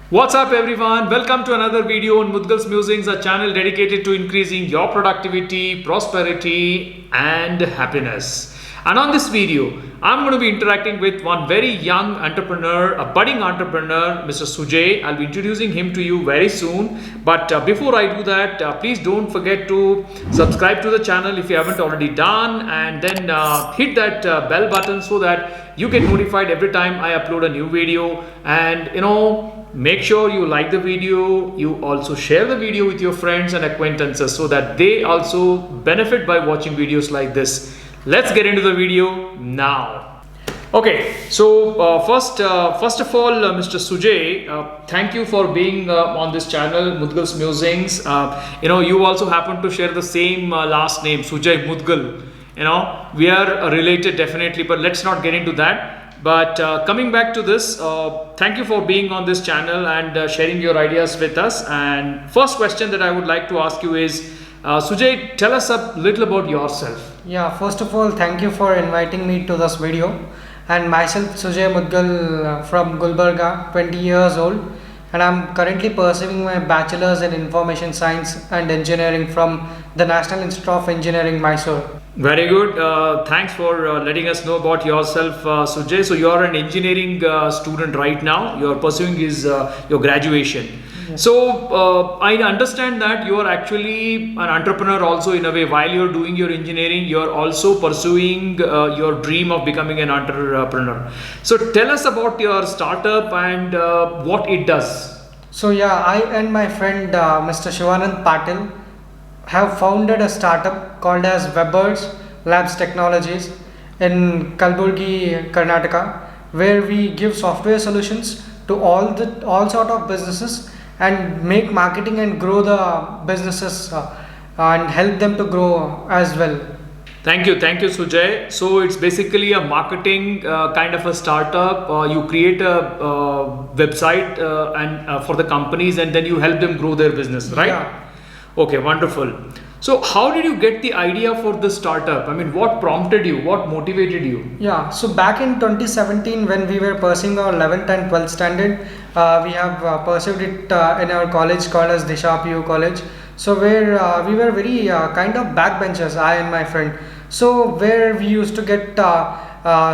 What's up everyone? Welcome to another video on Mudgal's Musings, a channel dedicated to increasing your productivity, prosperity and happiness. And on this video, I'm going to be interacting with one very young entrepreneur, a budding entrepreneur, Mr. Sujay. I'll be introducing him to you very soon. But before I do that, please don't forget to subscribe to the channel if you haven't already done, and then hit that bell button so that you get notified every time I upload a new video. And make sure you like the video. You also share the video with your friends and acquaintances so that they also benefit by watching videos like this. Let's get into the video now. Okay, so first of all, Mr. Sujay, thank you for being on this channel, Mudgal's Musings. You also happen to share the same last name, Sujay Mudgal. We are related definitely, but let's not get into that. But coming back to this, thank you for being on this channel and sharing your ideas with us. And first question that I would like to ask you is, Sujay, tell us a little about yourself. Yeah, first of all, thank you for inviting me to this video. And myself, Sujay Mudgal from Gulbarga, 20 years old. And I'm currently pursuing my bachelor's in information science and engineering from the National Institute of Engineering, Mysore. Very good. Thanks for letting us know about yourself, Sujay. So you're an engineering student right now. You're pursuing your graduation. Yes. So I understand that you are actually an entrepreneur also in a way. While you're doing your engineering, you're also pursuing your dream of becoming an entrepreneur. So tell us about your startup and what it does. So yeah, I and my friend Mr. Shivanand Patil have founded a startup called as Webbers Labs Technologies in Kalburgi, Karnataka, where we give software solutions to all sort of businesses and make marketing and grow the businesses and help them to grow as well. Thank you, Sujay. So it's basically a marketing kind of a startup. You create a website and for the companies, and then you help them grow their business, right? Yeah. Okay, wonderful. So how did you get the idea for the startup? I mean, what prompted you? What motivated you? Yeah, so back in 2017 when we were pursuing our 11th and 12th standard, we have pursued it in our college called as Disha PU College. So where we were very kind of backbenchers, I and my friend. So where we used to get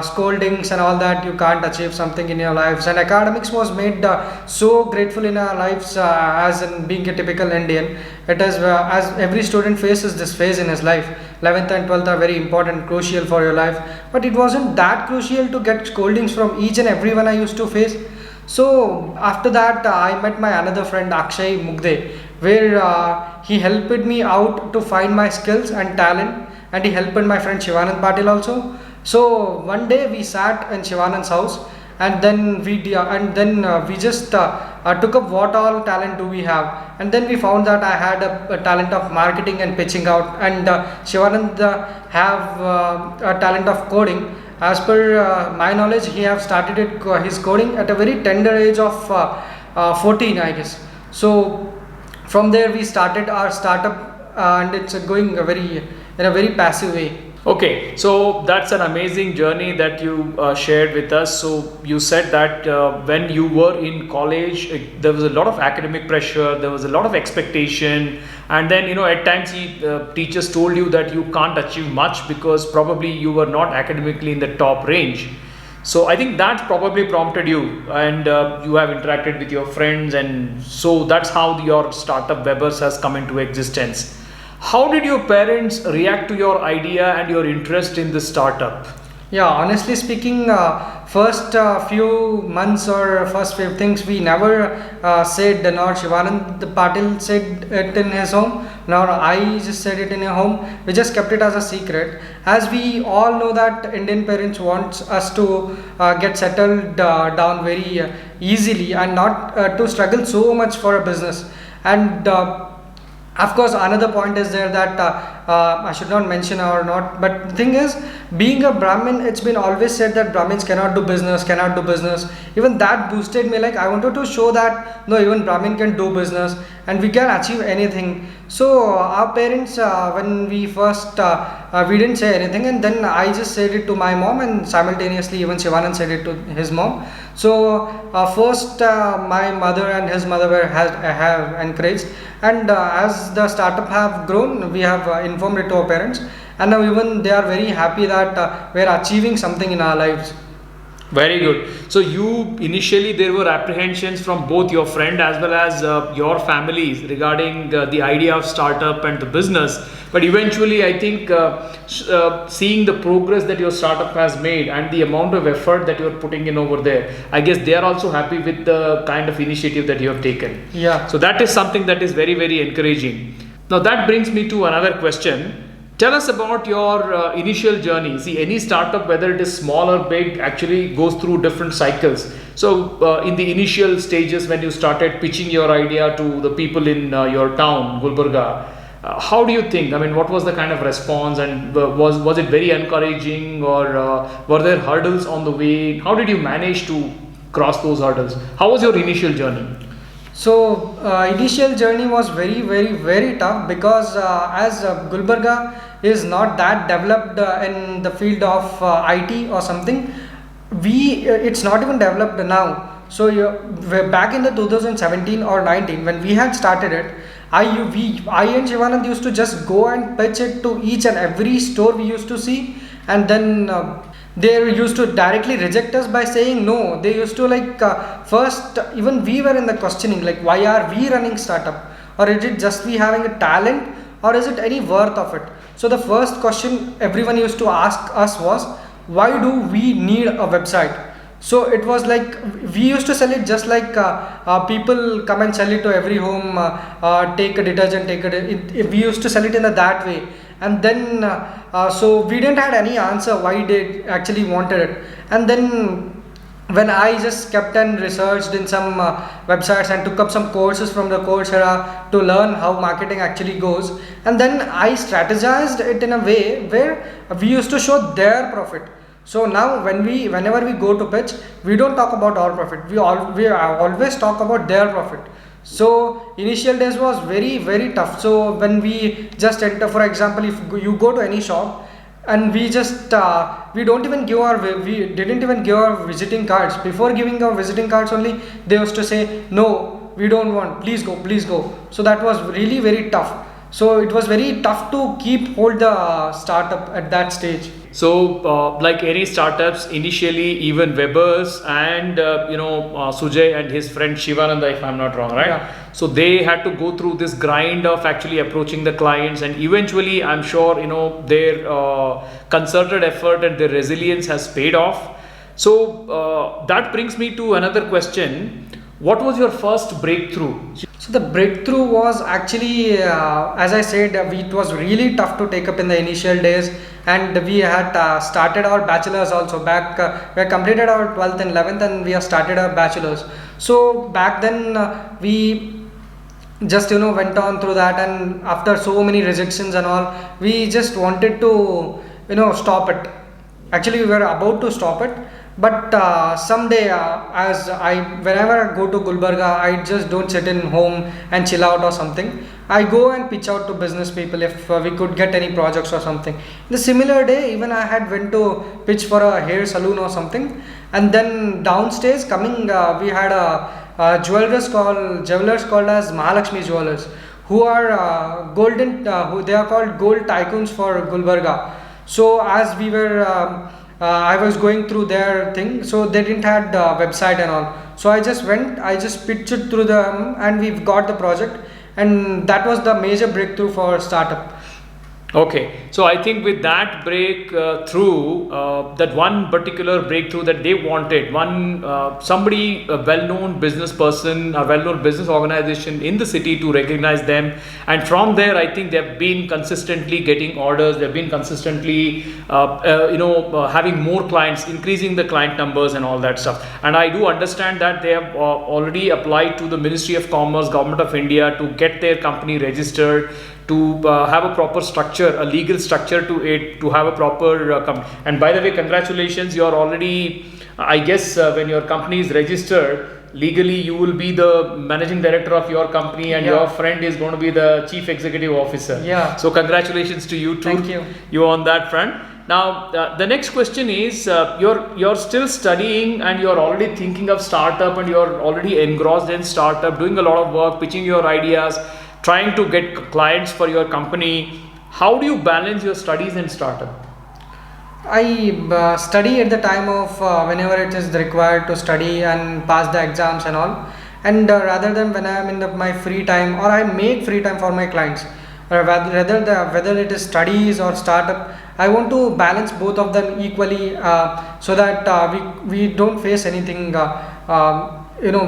scoldings and all that, you can't achieve something in your lives, and academics was made so grateful in our lives as in being a typical Indian. It is as every student faces this phase in his life. 11th and 12th are very important, crucial for your life, but it wasn't that crucial to get scoldings from each and everyone I used to face. So after that I met my another friend Akshay Mugde, where he helped me out to find my skills and talent, and he helped my friend Shivanand Patil also. So one day we sat in Shivanand's house, and then we just took up what all talent do we have, and then we found that I had a talent of marketing and pitching out, and Shivanand have a talent of coding. As per my knowledge, he have started his coding at a very tender age of 14, I guess. So from there we started our startup, and it's going in a very passive way. Okay, so that's an amazing journey that you shared with us. So you said that when you were in college, there was a lot of academic pressure, there was a lot of expectation, and then at times teachers told you that you can't achieve much because probably you were not academically in the top range. So I think that probably prompted you, and you have interacted with your friends, and so that's how your startup Webbers has come into existence. How did your parents react to your idea and your interest in the startup? Yeah, honestly speaking, first few months or first few things we never said, nor Shivanand Patil said it in his home, nor I just said it in a home. We just kept it as a secret, as we all know that Indian parents want us to get settled down very easily and not to struggle so much for a business. And of course, another point is there that I should not mention or not, but the thing is, being a Brahmin, it's been always said that Brahmins cannot do business. Even that boosted me, like I wanted to show that no, even Brahmin can do business and we can achieve anything. So our parents, when we first, we didn't say anything, and then I just said it to my mom, and simultaneously even Shivanand said it to his mom. So first, my mother and his mother have encouraged, and as the startup have grown, we have informed it to our parents, and now even they are very happy that we are achieving something in our lives. Very good. So you initially there were apprehensions from both your friend as well as your families regarding the idea of startup and the business. But eventually, I think seeing the progress that your startup has made and the amount of effort that you're putting in over there, I guess they are also happy with the kind of initiative that you have taken. Yeah. So that is something that is very, very encouraging. Now that brings me to another question. Tell us about your initial journey. See, any startup, whether it is small or big, actually goes through different cycles. So, in the initial stages, when you started pitching your idea to the people in your town, Gulbarga, how do you think? I mean, what was the kind of response, and was it very encouraging, or were there hurdles on the way? How did you manage to cross those hurdles? How was your initial journey? So initial journey was very tough because as Gulbarga is not that developed in the field of IT or something, it's not even developed now. So back in the 2017 or 19 when we had started it, I and Shivanand used to just go and pitch it to each and every store we used to see, and then they used to directly reject us by saying no. They used to first, even we were in the questioning, like, why are we running startup, or is it just we having a talent, or is it any worth of it? So the first question everyone used to ask us was, why do we need a website? So it was like we used to sell it just like people come and sell it to every home, take a detergent, we used to sell it in that way. And then so we didn't had any answer why they actually wanted it. And then when I just kept and researched in some websites and took up some courses from the Coursera to learn how marketing actually goes, and then I strategized it in a way where we used to show their profit. So now whenever we go to pitch, we don't talk about our profit. We always talk about their profit. So initial days was very tough. So when we just enter, for example, if you go to any shop and we just we didn't even give our visiting cards. Before giving our visiting cards only, they used to say, no, we don't want, please go. So that was really very tough. So it was very tough to hold the startup at that stage. So, like any startups, initially even Weber's and Sujay and his friend Shivananda, if I'm not wrong, right? Yeah. So they had to go through this grind of actually approaching the clients, and eventually, I'm sure their concerted effort and their resilience has paid off. So that brings me to another question. What was your first breakthrough? So the breakthrough was actually, as I said, it was really tough to take up in the initial days, and we had started our bachelor's also back. We had completed our 12th and 11th, and we have started our bachelor's. So back then we just went on through that, and after so many rejections and all, we just wanted to stop it. Actually, we were about to stop it. But someday, whenever I go to Gulbarga, I just don't sit in home and chill out or something. I go and pitch out to business people if we could get any projects or something. The similar day, even I had went to pitch for a hair salon or something, and then downstairs coming, we had a jewelers called as Mahalakshmi Jewelers, who are they are called gold tycoons for Gulbarga. So as we were. I was going through their thing, so they didn't have the website and all. So I just pitched it through them, and we've got the project, and that was the major breakthrough for startup. Okay, so I think with that breakthrough, that one particular breakthrough that they wanted, somebody, a well-known business person, a well-known business organization in the city to recognize them, and from there, I think they've been consistently getting orders. They've been consistently, having more clients, increasing the client numbers and all that stuff. And I do understand that they have already applied to the Ministry of Commerce, Government of India, to get their company registered, to have a proper structure, a legal structure to it, to have a proper and by the way, congratulations, you're already, I guess when your company is registered, Legally, you will be the managing director of your company, and Yeah. your friend is going to be the chief executive officer. Yeah. So congratulations to you too. Thank you. You on that front. Now, the next question is, you're still studying and you're already thinking of startup, and you're already engrossed in startup, doing a lot of work, pitching your ideas, trying to get clients for your company. How do you balance your studies and startup? I study at the time of whenever it is required to study and pass the exams and all, and rather than when I am in my free time, or I make free time for my clients, whether it is studies or startup, I want to balance both of them equally, so that we don't face anything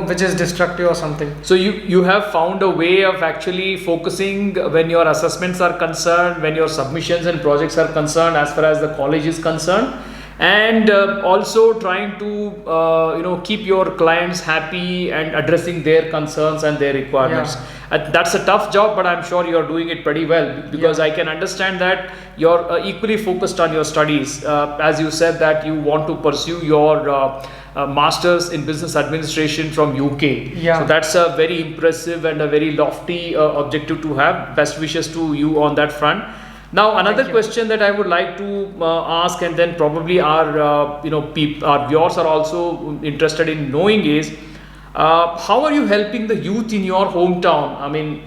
which is destructive or something. So you have found a way of actually focusing when your assessments are concerned, when your submissions and projects are concerned, as far as the college is concerned, and also trying to keep your clients happy and addressing their concerns and their requirements. That's a tough job, but I'm sure you're doing it pretty well, because I can understand that you're equally focused on your studies. As you said that you want to pursue your masters in business administration from UK. Yeah. So that's a very impressive and a very lofty objective to have. Best wishes to you on that front. Now, another question that I would like to ask, and then probably our our viewers are also interested in knowing, is how are you helping the youth in your hometown? I mean,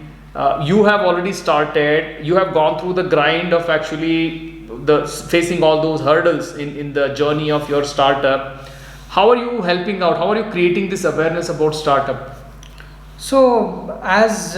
you have already started. You have gone through the grind of actually facing all those hurdles in the journey of your startup. How are you helping out? How are you creating this awareness about startup? So, as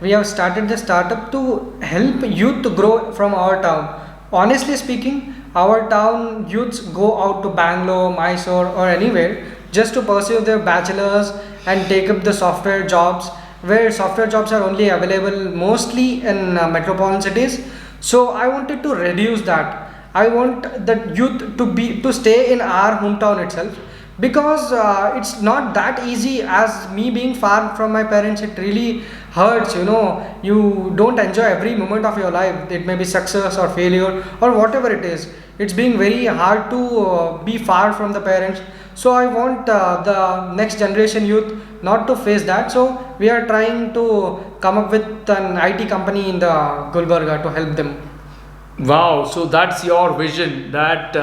we have started the startup to help youth to grow from our town. Honestly speaking, our town youths go out to Bangalore, Mysore, or anywhere just to pursue their bachelors and take up the software jobs, where software jobs are only available mostly in metropolitan cities. So, I wanted to reduce that. I want the youth to stay in our hometown itself, because it's not that easy. As me being far from my parents, it really hurts. You don't enjoy every moment of your life. It may be success or failure or whatever it is. It's being very hard to be far from the parents. So I want the next generation youth not to face that. So we are trying to come up with an IT company in the Gulbarga to help them. Wow, so that's your vision, that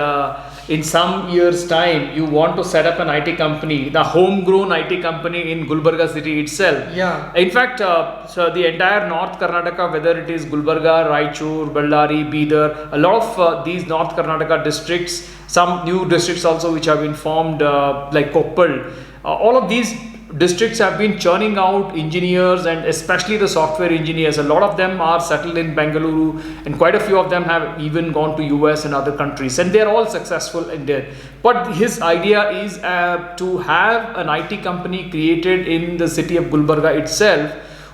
in some years' time you want to set up an IT company, the homegrown IT company in Gulbarga city itself. Yeah. In fact, so the entire North Karnataka, whether it is Gulbarga, Raichur, Ballari, Bidar, a lot of these North Karnataka districts, some new districts also which have been formed, like Koppal, all of these districts have been churning out engineers, and especially the software engineers. A lot of them are settled in Bengaluru, and quite a few of them have even gone to US and other countries, and they're all successful in there. But his idea is to have an IT company created in the city of Gulbarga itself,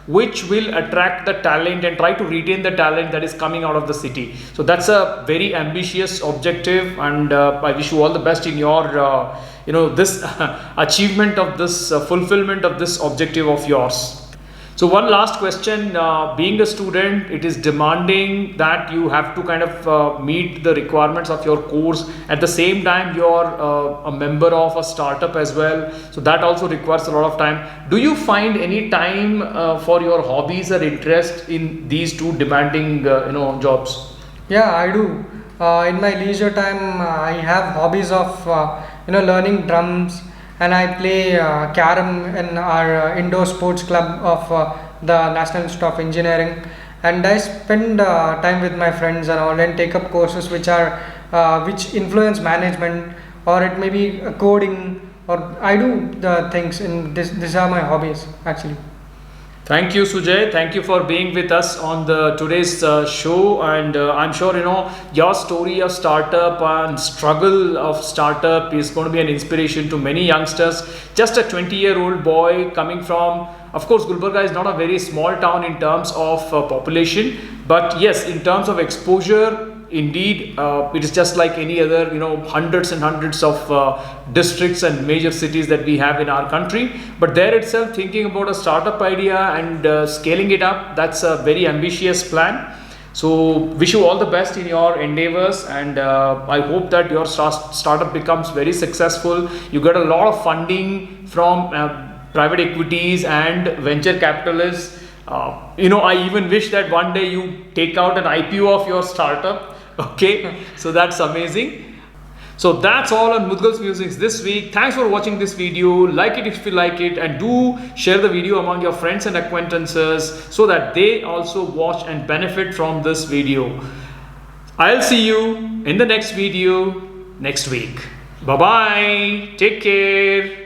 which will attract the talent and try to retain the talent that is coming out of the city. So that's a very ambitious objective, and I wish you all the best in your this achievement of this fulfillment of this objective of yours. So one last question, being a student, it is demanding that you have to kind of meet the requirements of your course. At the same time, you're a member of a startup as well, so that also requires a lot of time. Do you find any time for your hobbies or interest in these two demanding jobs? Yeah, I do. In my leisure time, I have hobbies of learning drums, and I play carom in our indoor sports club of the National Institute of Engineering, and I spend time with my friends and all, and take up courses which influence management, or it may be coding, or I do the things in this. These are my hobbies actually. Thank you, Sujay. Thank you for being with us on the today's show, and I'm sure your story of startup and struggle of startup is going to be an inspiration to many youngsters. Just a 20-year-old boy coming from, of course, Gulbarga is not a very small town in terms of population, but yes, in terms of exposure, indeed, it is just like any other, hundreds and hundreds of districts and major cities that we have in our country. But there itself, thinking about a startup idea and scaling it up, that's a very ambitious plan. So wish you all the best in your endeavors, and I hope that your startup becomes very successful. You get a lot of funding from private equities and venture capitalists. I even wish that one day you take out an IPO of your startup. Okay, so that's amazing. So that's all on Mudgal's Musings this week. Thanks for watching this video. Like it if you like it, and do share the video among your friends and acquaintances so that they also watch and benefit from this video. I'll see you in the next video next week. Bye bye. Take care.